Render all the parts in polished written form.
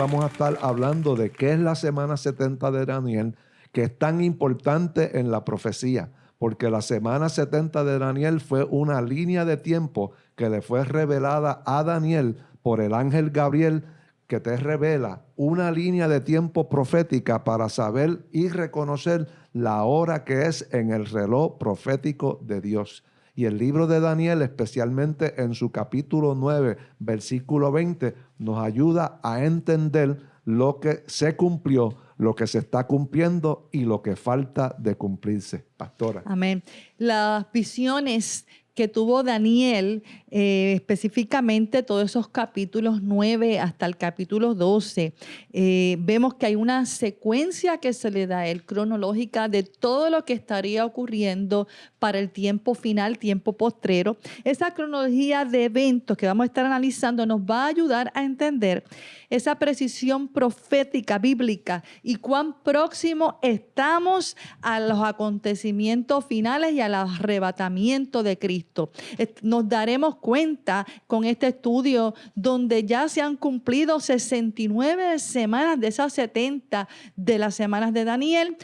vamos a estar hablando de qué es la semana 70 de Daniel, que es tan importante en la profecía, porque la semana 70 de Daniel fue una línea de tiempo que le fue revelada a Daniel por el ángel Gabriel, que te revela una línea de tiempo profética para saber y reconocer la hora que es en el reloj profético de Dios. Y el libro de Daniel, especialmente en su capítulo 9, versículo 20, nos ayuda a entender lo que se cumplió, lo que se está cumpliendo y lo que falta de cumplirse. Pastora. Amén. Las visiones que tuvo Daniel, específicamente todos esos capítulos 9 hasta el capítulo 12, vemos que hay una secuencia que se le da a él cronológica de todo lo que estaría ocurriendo para el tiempo final, tiempo postrero. Esa cronología de eventos que vamos a estar analizando nos va a ayudar a entender esa precisión profética bíblica y cuán próximo estamos a los acontecimientos finales y al arrebatamiento de Cristo. Nos daremos cuenta con este estudio donde ya se han cumplido 69 semanas de esas 70 de las semanas de Daniel.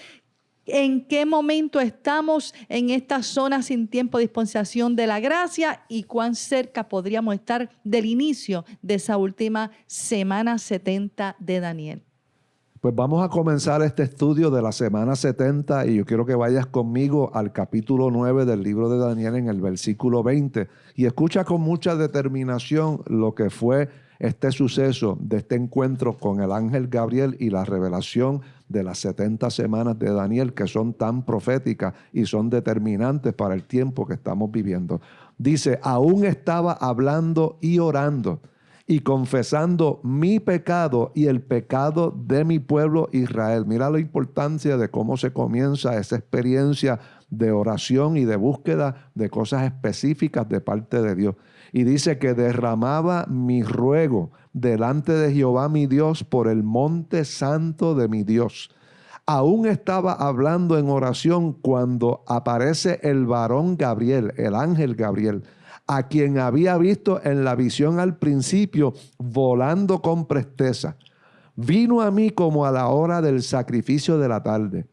¿En qué momento estamos en esta zona sin tiempo de dispensación de la gracia y cuán cerca podríamos estar del inicio de esa última semana 70 de Daniel? Pues vamos a comenzar este estudio de la semana 70 y yo quiero que vayas conmigo al capítulo 9 del libro de Daniel en el versículo 20 y escucha con mucha determinación lo que fue este suceso de este encuentro con el ángel Gabriel y la revelación de las 70 semanas de Daniel, que son tan proféticas y son determinantes para el tiempo que estamos viviendo. Dice, aún estaba hablando y orando y confesando mi pecado y el pecado de mi pueblo Israel. Mira la importancia de cómo se comienza esa experiencia de oración y de búsqueda de cosas específicas de parte de Dios. Y dice que derramaba mi ruego delante de Jehová mi Dios por el monte santo de mi Dios. Aún estaba hablando en oración cuando aparece el varón Gabriel, el ángel Gabriel, a quien había visto en la visión al principio volando con presteza. Vino a mí como a la hora del sacrificio de la tarde.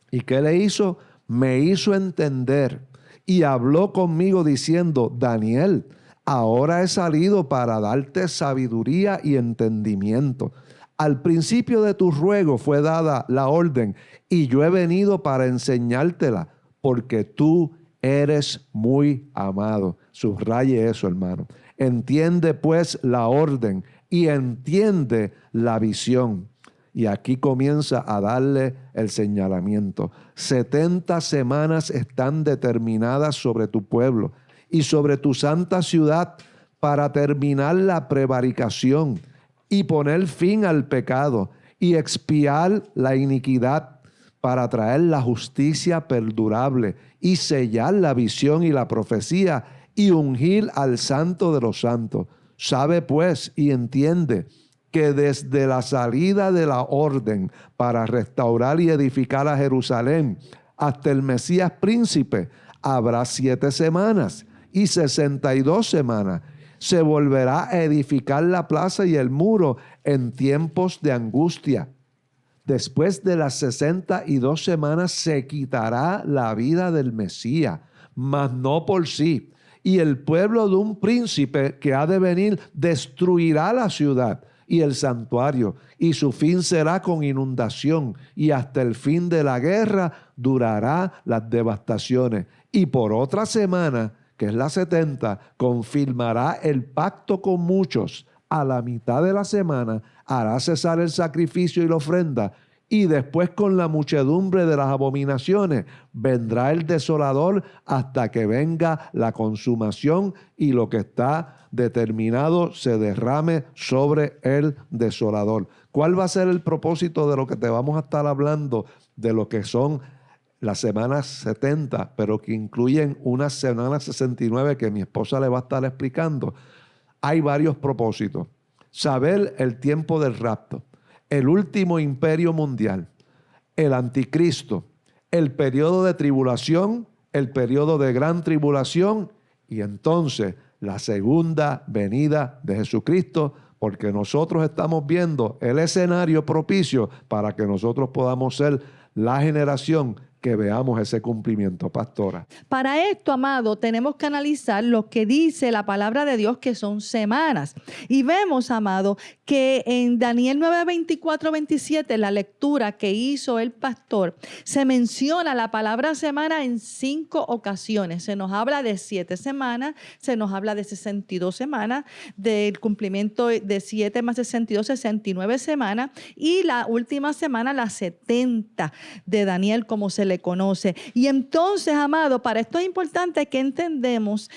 ¿Y qué le hizo? Me hizo entender y habló conmigo diciendo, Daniel, ahora he salido para darte sabiduría y entendimiento. Al principio de tu ruego fue dada la orden y yo he venido para enseñártela porque tú eres muy amado. Subraye eso, hermano. Entiende pues la orden y entiende la visión. Y aquí comienza a darle el señalamiento. 70 semanas están determinadas sobre tu pueblo y sobre tu santa ciudad para terminar la prevaricación y poner fin al pecado y expiar la iniquidad para traer la justicia perdurable y sellar la visión y la profecía y ungir al santo de los santos. Sabe pues y entiende que desde la salida de la orden para restaurar y edificar a Jerusalén hasta el Mesías príncipe habrá 7 semanas y 62 semanas. Se volverá a edificar la plaza y el muro en tiempos de angustia. Después de las 62 semanas se quitará la vida del Mesías, mas no por sí. Y el pueblo de un príncipe que ha de venir destruirá la ciudad y el santuario, y su fin será con inundación, y hasta el fin de la guerra durará las devastaciones. Y por otra semana, que es la 70, confirmará el pacto con muchos. A la mitad de la semana hará cesar el sacrificio y la ofrenda, y después con la muchedumbre de las abominaciones vendrá el desolador hasta que venga la consumación y lo que está determinado se derrame sobre el desolador. ¿Cuál va a ser el propósito de lo que te vamos a estar hablando? De lo que son las semanas 70, pero que incluyen una semana 69 que mi esposa le va a estar explicando. Hay varios propósitos. Saber el tiempo del rapto, el último imperio mundial, el anticristo, el periodo de tribulación, el periodo de gran tribulación y entonces la segunda venida de Jesucristo porque nosotros estamos viendo el escenario propicio para que nosotros podamos ser la generación que veamos ese cumplimiento, pastora. Para esto, amado, tenemos que analizar lo que dice la palabra de Dios, que son semanas. Y vemos, amado, que en Daniel 9, 24, 27, la lectura que hizo el pastor, se menciona la palabra semana en 5 ocasiones. Se nos habla de 7 semanas, se nos habla de 62 semanas, del cumplimiento de 7 más 62, 69 semanas, y la última semana, la 70 de Daniel, como se le conoce. Y entonces, amado, para esto es importante que entendamos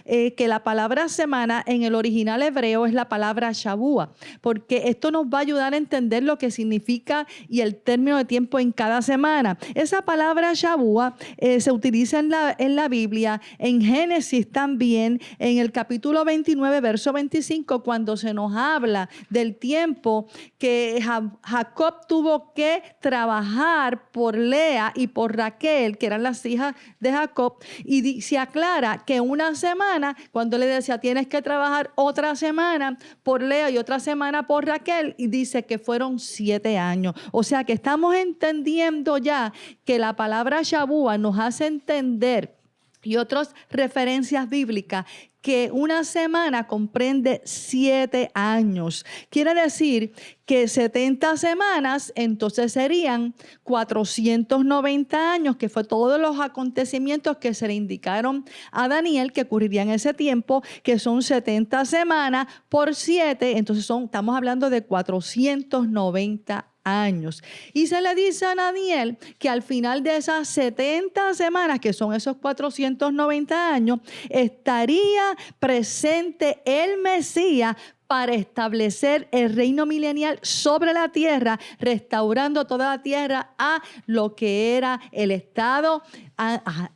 que la palabra semana en el original hebreo es la palabra Shavua, porque esto nos va a ayudar a entender lo que significa y el término de tiempo en cada semana. Esa palabra Shavua se utiliza en la Biblia, en Génesis también, en el capítulo 29, verso 25, cuando se nos habla del tiempo que Jacob tuvo que trabajar por Lea y por Raquel, que eran las hijas de Jacob, y se aclara que una semana, cuando le decía tienes que trabajar otra semana por Lea y otra semana por Raquel, y dice que fueron 7 años. O sea que estamos entendiendo ya que la palabra Shavua nos hace entender, y otras referencias bíblicas, que una semana comprende 7 años. Quiere decir que 70 semanas entonces serían 490 años, que fue todos los acontecimientos que se le indicaron a Daniel que ocurrirían en ese tiempo, que son 70 semanas por 7, entonces estamos hablando de 490 años. Y se le dice a Daniel que al final de esas 70 semanas, que son esos 490 años, estaría presente el Mesías para establecer el reino milenial sobre la tierra, restaurando toda la tierra a lo que era el estado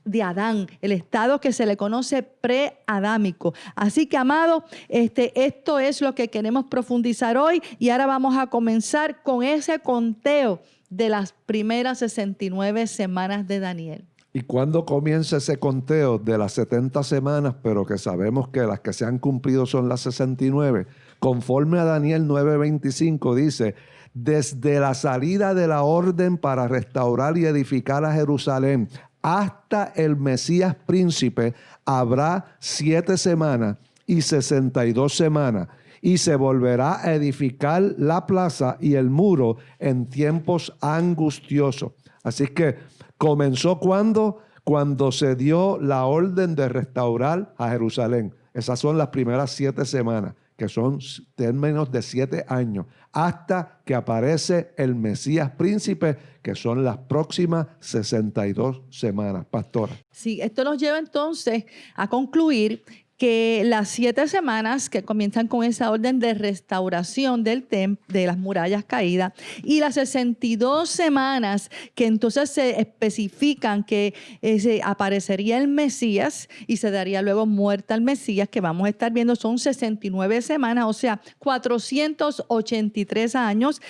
de Adán, el estado que se le conoce pre-adámico. Así que, amado, esto es lo que queremos profundizar hoy, y ahora vamos a comenzar con ese conteo de las primeras 69 semanas de Daniel. ¿Y cuándo comienza ese conteo de las 70 semanas, pero que sabemos que las que se han cumplido son las 69? Conforme a Daniel 9:25 dice, desde la salida de la orden para restaurar y edificar a Jerusalén hasta el Mesías príncipe habrá 7 semanas y 62 semanas. Y se volverá a edificar la plaza y el muro en tiempos angustiosos. Así que comenzó cuando se dio la orden de restaurar a Jerusalén. Esas son las primeras 7 semanas, que son términos de 7 años, hasta que aparece el Mesías príncipe, que son las próximas 62 semanas. Pastora. Sí, esto nos lleva entonces a concluir que las 7 semanas que comienzan con esa orden de restauración del templo, de las murallas caídas, y las 62 semanas que entonces se especifican que aparecería el Mesías y se daría luego muerte al Mesías, que vamos a estar viendo, son 69 semanas, o sea, 483 años,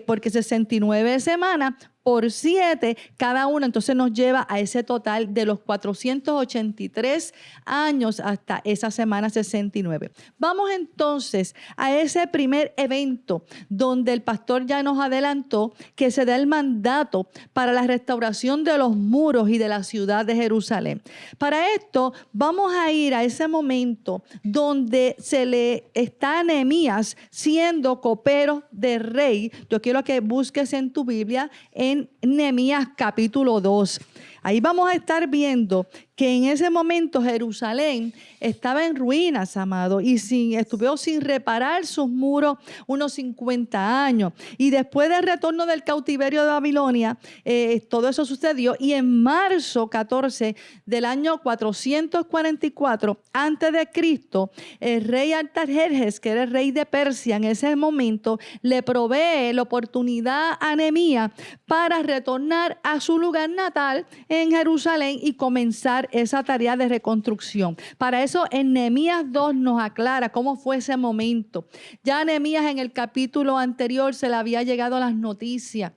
porque 69 semanas por 7, cada uno entonces nos lleva a ese total de los 483 años hasta esa semana 69. Vamos entonces a ese primer evento donde el pastor ya nos adelantó que se da el mandato para la restauración de los muros y de la ciudad de Jerusalén. Para esto vamos a ir a ese momento donde se le está a Nehemías siendo copero de rey. Yo quiero que busques en tu Biblia en Nehemías capítulo 2. Ahí vamos a estar viendo que en ese momento Jerusalén estaba en ruinas, amado, y estuvo sin reparar sus muros unos 50 años. Y después del retorno del cautiverio de Babilonia, todo eso sucedió. Y en marzo 14 del año 444 antes de Cristo, el rey Artajerjes, que era el rey de Persia en ese momento, le provee la oportunidad a Nehemías para retornar a su lugar natal en Jerusalén y comenzar esa tarea de reconstrucción. Para eso en Nehemías 2 nos aclara cómo fue ese momento. Ya a Nehemías en el capítulo anterior se le había llegado las noticias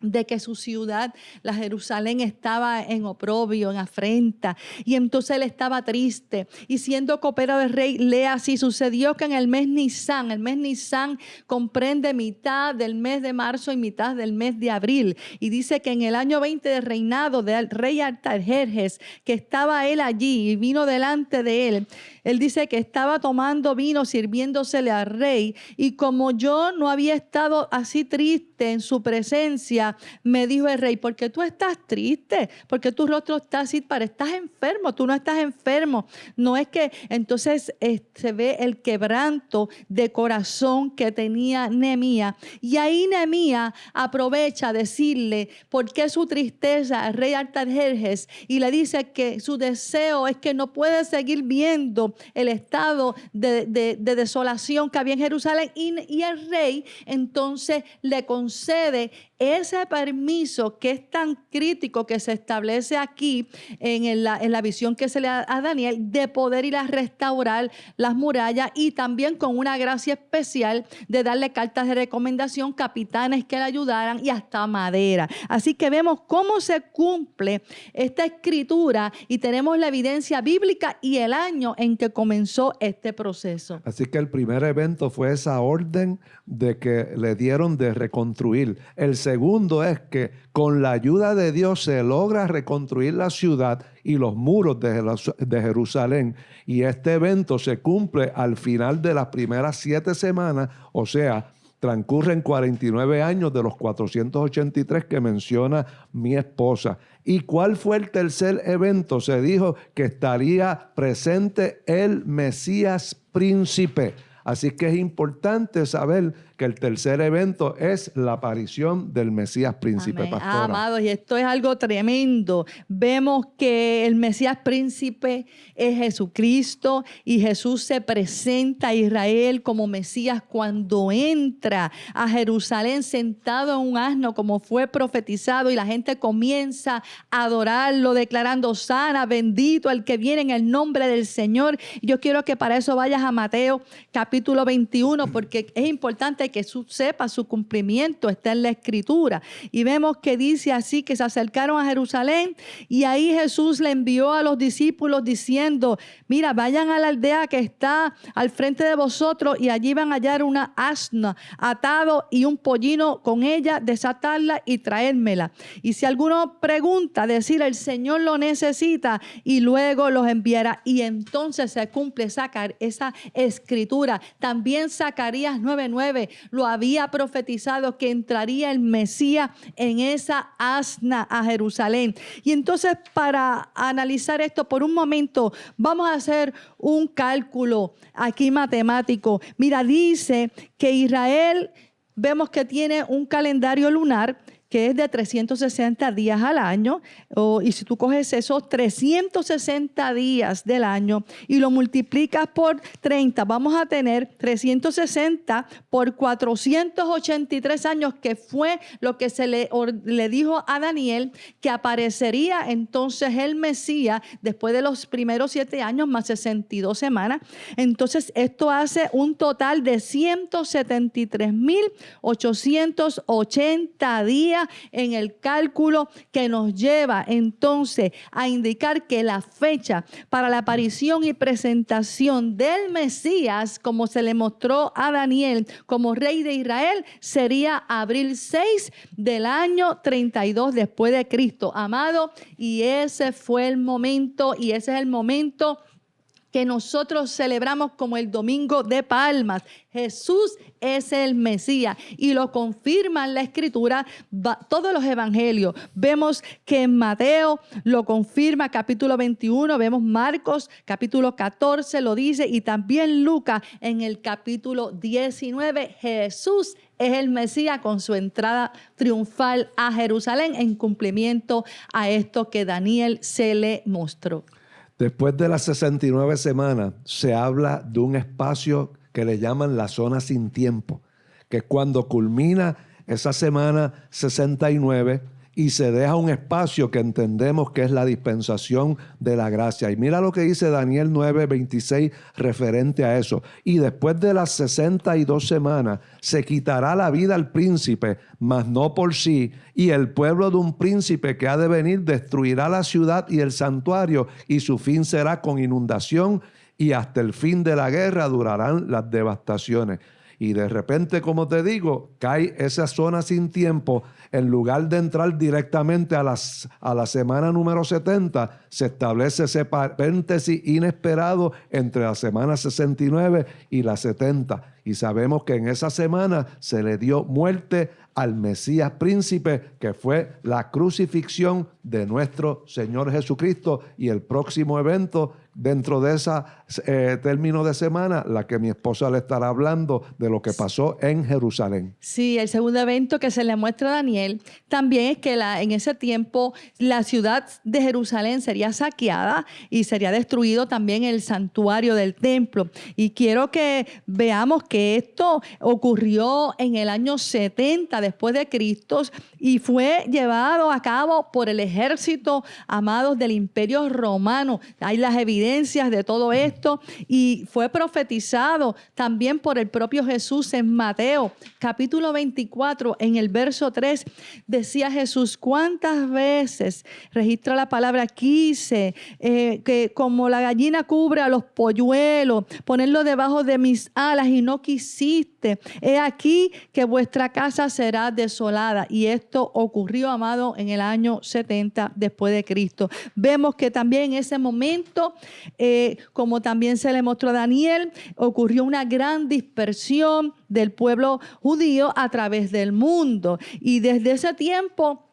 de que su ciudad, la Jerusalén, estaba en oprobio, en afrenta, y entonces él estaba triste. Y siendo copero del rey, lee así: sucedió que en el mes Nisan comprende mitad del mes de marzo y mitad del mes de abril. Y dice que en el año 20 de reinado del rey Artajerjes, que estaba él allí y vino delante de él, él dice que estaba tomando vino, sirviéndosele al rey, y como yo no había estado así triste en su presencia, me dijo el rey: ¿por qué tú estás triste? ¿Por qué tu rostro está así? Estás enfermo, tú no estás enfermo. No es que entonces se ve el quebranto de corazón que tenía Nehemías. Y ahí Nehemías aprovecha a decirle por qué su tristeza al rey Artajerjes, y le dice que su deseo es que no puede seguir viendo el estado de desolación que había en Jerusalén, y el rey entonces le concede ese permiso que es tan crítico, que se establece aquí en la visión que se le da a Daniel, de poder ir a restaurar las murallas, y también con una gracia especial de darle cartas de recomendación, capitanes que le ayudaran, y hasta madera. Así que vemos cómo se cumple esta escritura, y tenemos la evidencia bíblica y el año en que comenzó este proceso. Así que el primer evento fue esa orden de que le dieron de reconstruir. El segundo es que con la ayuda de Dios se logra reconstruir la ciudad y los muros de Jerusalén. Y este evento se cumple al final de las primeras 7 semanas, o sea, transcurren 49 años de los 483 que menciona mi esposa. ¿Y cuál fue el tercer evento? Se dijo que estaría presente el Mesías príncipe. Así que es importante saber que el tercer evento es la aparición del Mesías príncipe, Amén. pastora. Amados, y esto es algo tremendo. Vemos que el Mesías príncipe es Jesucristo, y Jesús se presenta a Israel como Mesías cuando entra a Jerusalén sentado en un asno, como fue profetizado, y la gente comienza a adorarlo, declarando: sana, bendito el que viene en el nombre del Señor. Yo quiero que para eso vayas a Mateo capítulo 21, porque es importante que sepa su cumplimiento, está en la escritura. Y vemos que dice así, que se acercaron a Jerusalén, y ahí Jesús le envió a los discípulos diciendo: mira, vayan a la aldea que está al frente de vosotros, y allí van a hallar una asna atado y un pollino con ella, desatarla y traérmela. Y si alguno pregunta, decir: el Señor lo necesita, y luego los enviará. Y entonces se cumple esa escritura. También Zacarías 9:9 lo había profetizado, que entraría el Mesías en esa asna a Jerusalén. Y entonces, para analizar esto por un momento, vamos a hacer un cálculo aquí matemático. Mira, dice que Israel, vemos que tiene un calendario lunar que es de 360 días al año, y si tú coges esos 360 días del año y lo multiplicas por 30, vamos a tener 360 por 483 años, que fue lo que se le dijo a Daniel, que aparecería entonces el Mesías después de los primeros 7 años más 62 semanas. Entonces esto hace un total de 173,880 días en el cálculo, que nos lleva entonces a indicar que la fecha para la aparición y presentación del Mesías, como se le mostró a Daniel como rey de Israel, sería abril 6 del año 32 después de Cristo, amado. Y ese fue el momento, y ese es el momento que nosotros celebramos como el Domingo de Palmas. Jesús es el Mesías, y lo confirman la escritura, todos los evangelios. Vemos que en Mateo lo confirma, capítulo 21, vemos Marcos, capítulo 14 lo dice, y también Lucas en el capítulo 19. Jesús es el Mesías con su entrada triunfal a Jerusalén, en cumplimiento a esto que Daniel se le mostró. Después de las 69 semanas, se habla de un espacio que le llaman la zona sin tiempo, que es cuando culmina esa semana 69 y se deja un espacio que entendemos que es la dispensación de la gracia. Y mira lo que dice Daniel 9:26 referente a eso. Y después de las 62 semanas se quitará la vida al príncipe, mas no por sí, y el pueblo de un príncipe que ha de venir destruirá la ciudad y el santuario, y su fin será con inundación, y hasta el fin de la guerra durarán las devastaciones. Y de repente, como te digo, cae esa zona sin tiempo. En lugar de entrar directamente a la semana número 70, se establece ese paréntesis inesperado entre la semana 69 y la 70. Y sabemos que en esa semana se le dio muerte al Mesías príncipe, que fue la crucifixión de nuestro Señor Jesucristo. Y el próximo evento dentro de ese término de semana, la que mi esposa le estará hablando de lo que pasó en Jerusalén. Sí, el segundo evento que se le muestra a Daniel también es que en ese tiempo la ciudad de Jerusalén sería saqueada y sería destruido también el santuario del templo. Y quiero que veamos que esto ocurrió en el año 70 después de Cristo y fue llevado a cabo por el ejército, amados, del Imperio Romano. Hay las evidencias de todo esto y fue profetizado también por el propio Jesús en Mateo capítulo 24 en el verso 3. Decía Jesús: ¿cuántas veces registra la palabra quise que como la gallina cubre a los polluelos, ponerlo debajo de mis alas y no quisiste? He aquí que vuestra casa será desolada. Y esto ocurrió, amado, en el año 70 después de Cristo. Vemos que también en ese momento, como también se le mostró a Daniel, ocurrió una gran dispersión del pueblo judío a través del mundo. Y desde ese tiempo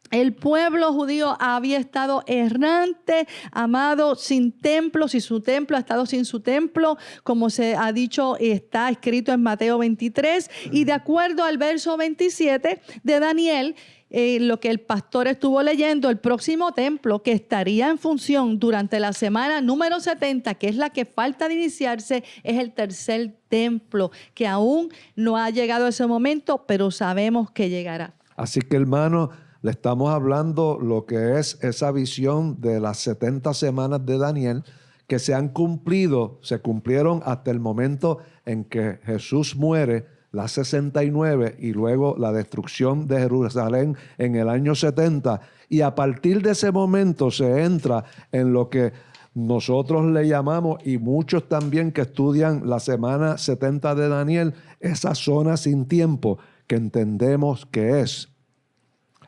el pueblo judío había estado errante, amado, sin templo. Si su templo ha estado sin su templo, como se ha dicho, está escrito en Mateo 23. Y de acuerdo al verso 27 de Daniel, lo que el pastor estuvo leyendo, el próximo templo que estaría en función durante la semana número 70, que es la que falta de iniciarse, es el tercer templo, que aún no ha llegado ese momento, pero sabemos que llegará. Así que, hermano, le estamos hablando lo que es esa visión de las 70 semanas de Daniel que se han cumplido, se cumplieron hasta el momento en que Jesús muere, la 69, y luego la destrucción de Jerusalén en el año 70. Y a partir de ese momento se entra en lo que nosotros le llamamos, y muchos también que estudian la semana 70 de Daniel, esa zona sin tiempo que entendemos que es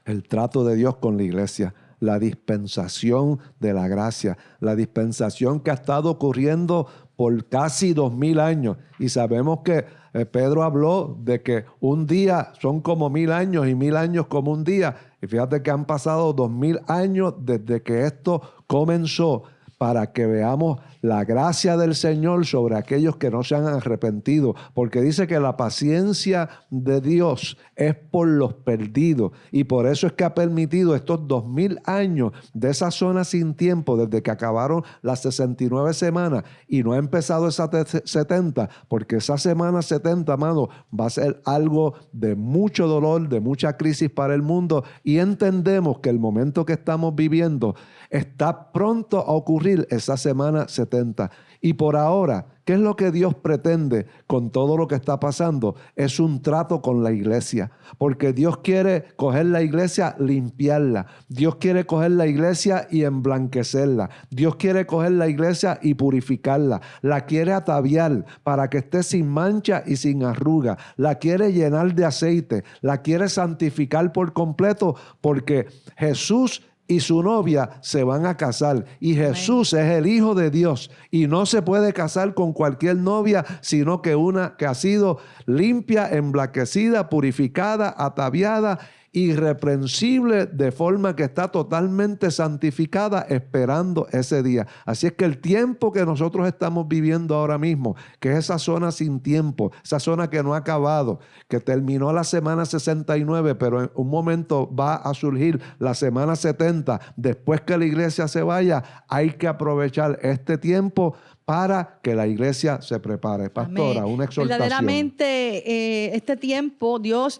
el trato de Dios con la iglesia, la dispensación de la gracia, la dispensación que ha estado ocurriendo por casi 2000 años. Y sabemos que Pedro habló de que un día son como 1000 años y 1000 años como un día. Y fíjate que han pasado 2000 años desde que esto comenzó, para que veamos la gracia del Señor sobre aquellos que no se han arrepentido, porque dice que la paciencia de Dios es por los perdidos, y por eso es que ha permitido estos 2000 años de esa zona sin tiempo, desde que acabaron las 69 semanas y no ha empezado esa 70, porque esa semana 70, amado, va a ser algo de mucho dolor, de mucha crisis para el mundo, y entendemos que el momento que estamos viviendo está pronto a ocurrir esa semana 70. Y por ahora, ¿qué es lo que Dios pretende con todo lo que está pasando? Es un trato con la iglesia, porque Dios quiere coger la iglesia, limpiarla. Dios quiere coger la iglesia y emblanquecerla. Dios quiere coger la iglesia y purificarla. La quiere ataviar para que esté sin mancha y sin arruga. La quiere llenar de aceite. La quiere santificar por completo, porque Jesús y su novia se van a casar, y Jesús es el Hijo de Dios, y no se puede casar con cualquier novia, sino que una que ha sido limpia, emblanquecida, purificada, ataviada, irreprensible, de forma que está totalmente santificada, esperando ese día. Así es que el tiempo que nosotros estamos viviendo ahora mismo, que es esa zona sin tiempo, esa zona que no ha acabado, que terminó la semana 69, pero en un momento va a surgir la semana 70, después que la iglesia se vaya, hay que aprovechar este tiempo para que la iglesia se prepare. Pastora, Amén. una exhortación. Verdaderamente, este tiempo Dios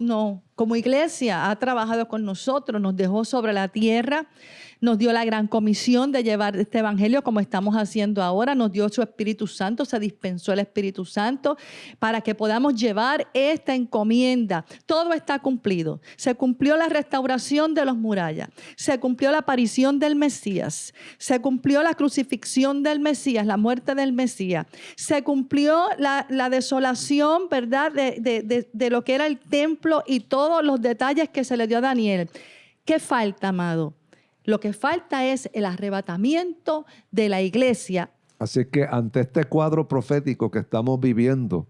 como iglesia ha trabajado con nosotros, nos dejó sobre la tierra, nos dio la gran comisión de llevar este evangelio como estamos haciendo ahora, nos dio su Espíritu Santo, se dispensó el Espíritu Santo para que podamos llevar esta encomienda. Todo está cumplido. Se cumplió la restauración de los murallas, se cumplió la aparición del Mesías, se cumplió la crucifixión del Mesías, la muerte del Mesías, se cumplió la desolación, ¿verdad?, de lo que era el templo y todos los detalles que se le dio a Daniel. ¿Qué falta, amado? Lo que falta es el arrebatamiento de la iglesia. Así que ante este cuadro profético que estamos viviendo,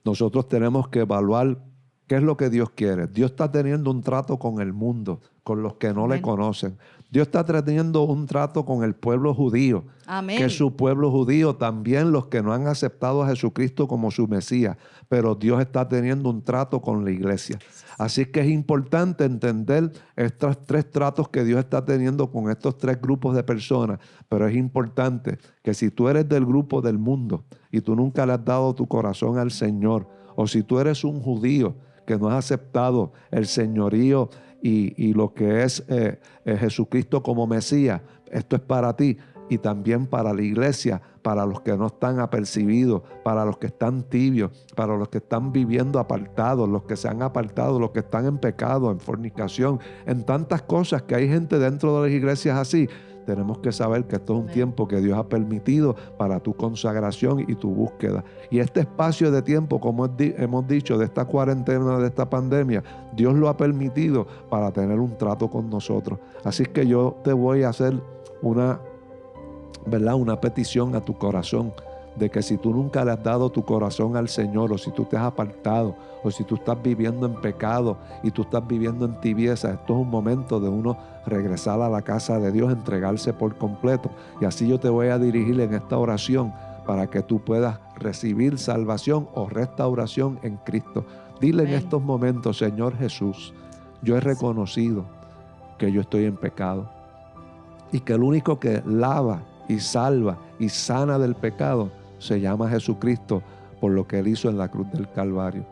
nosotros tenemos que evaluar qué es lo que Dios quiere. Dios está teniendo un trato con el mundo, con los que no Amén. le conocen. Dios está teniendo un trato con el pueblo judío, Amén. que es su pueblo judío, también los que no han aceptado a Jesucristo como su Mesías. Pero Dios está teniendo un trato con la iglesia. Así que es importante entender estos tres tratos que Dios está teniendo con estos tres grupos de personas. Pero es importante que si tú eres del grupo del mundo y tú nunca le has dado tu corazón al Señor, o si tú eres un judío que no has aceptado el señorío y lo que es Jesucristo como Mesías, esto es para ti y también para la iglesia, para los que no están apercibidos, para los que están tibios, para los que están viviendo apartados, los que se han apartado, los que están en pecado, en fornicación, en tantas cosas que hay gente dentro de las iglesias así. Tenemos que saber que esto es un tiempo que Dios ha permitido para tu consagración y tu búsqueda. Y este espacio de tiempo, como hemos dicho, de esta cuarentena, de esta pandemia, Dios lo ha permitido para tener un trato con nosotros. Así que yo te voy a hacer una petición a tu corazón, de que si tú nunca le has dado tu corazón al Señor, o si tú te has apartado, o si tú estás viviendo en pecado y tú estás viviendo en tibieza, esto es un momento de uno regresar a la casa de Dios, entregarse por completo. Y así yo te voy a dirigir en esta oración para que tú puedas recibir salvación o restauración en Cristo. Dile en estos momentos: Señor Jesús, yo he reconocido que yo estoy en pecado y que el único que lava y salva y sana del pecado se llama Jesucristo, por lo que Él hizo en la cruz del Calvario.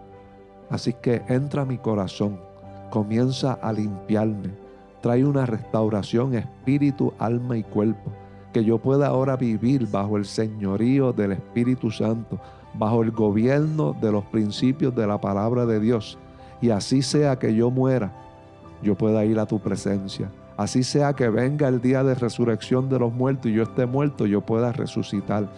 Así que entra a mi corazón, comienza a limpiarme, trae una restauración espíritu, alma y cuerpo, que yo pueda ahora vivir bajo el señorío del Espíritu Santo, bajo el gobierno de los principios de la palabra de Dios, y así sea que yo muera, yo pueda ir a tu presencia. Así sea que venga el día de resurrección de los muertos y yo esté muerto, yo pueda resucitar.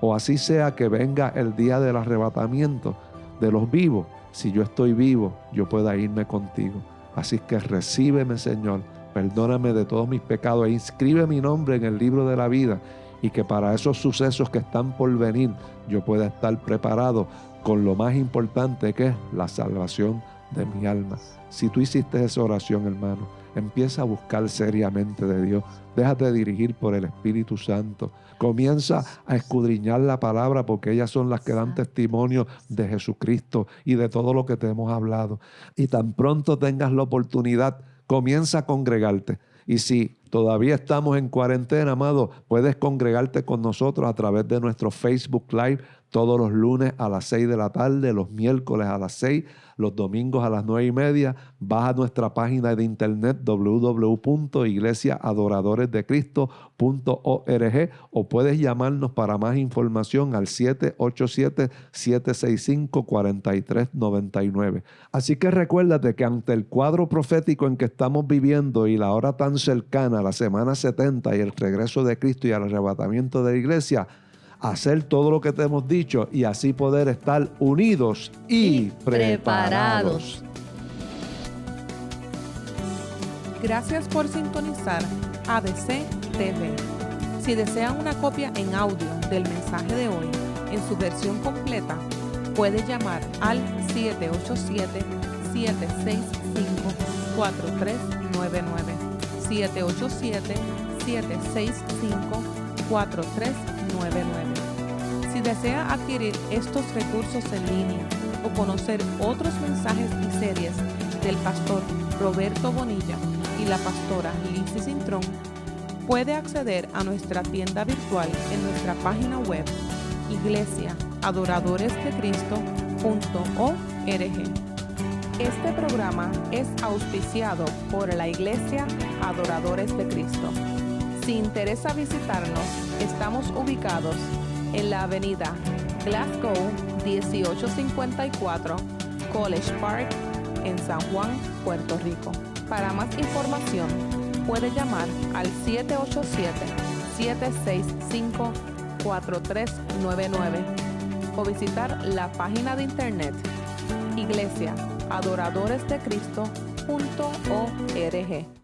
O así sea que venga el día del arrebatamiento de los vivos. Si yo estoy vivo, yo pueda irme contigo. Así que recíbeme, Señor. Perdóname de todos mis pecados e inscribe mi nombre en el libro de la vida. Y que para esos sucesos que están por venir, yo pueda estar preparado con lo más importante, que es la salvación de mi alma. Si tú hiciste esa oración, hermano, empieza a buscar seriamente de Dios. Déjate dirigir por el Espíritu Santo. Comienza a escudriñar la palabra, porque ellas son las que dan testimonio de Jesucristo y de todo lo que te hemos hablado. Y tan pronto tengas la oportunidad, comienza a congregarte. Y si todavía estamos en cuarentena, amado, puedes congregarte con nosotros a través de nuestro Facebook Live todos los lunes a las 6 de la tarde, los miércoles a las 6, los domingos a las 9:30. Vas a nuestra página de internet www.iglesiaadoradoresdecristo.org o puedes llamarnos para más información al 787-765-4399. Así que recuérdate que ante el cuadro profético en que estamos viviendo y la hora tan cercana, la semana 70 y el regreso de Cristo y el arrebatamiento de la iglesia, hacer todo lo que te hemos dicho y así poder estar unidos y preparados. Gracias por sintonizar ABC TV. Si desean una copia en audio del mensaje de hoy en su versión completa, puede llamar al 787-765-4399. 787-765-4399. Si desea adquirir estos recursos en línea o conocer otros mensajes y series del pastor Roberto Bonilla y la pastora Lizzy Cintrón, puede acceder a nuestra tienda virtual en nuestra página web iglesiaadoradoresdecristo.org. Este programa es auspiciado por la Iglesia Adoradores de Cristo. Si interesa visitarnos, estamos ubicados en la avenida Glasgow 1854, College Park, en San Juan, Puerto Rico. Para más información, puede llamar al 787-765-4399 o visitar la página de internet iglesiaadoradoresdecristo.org.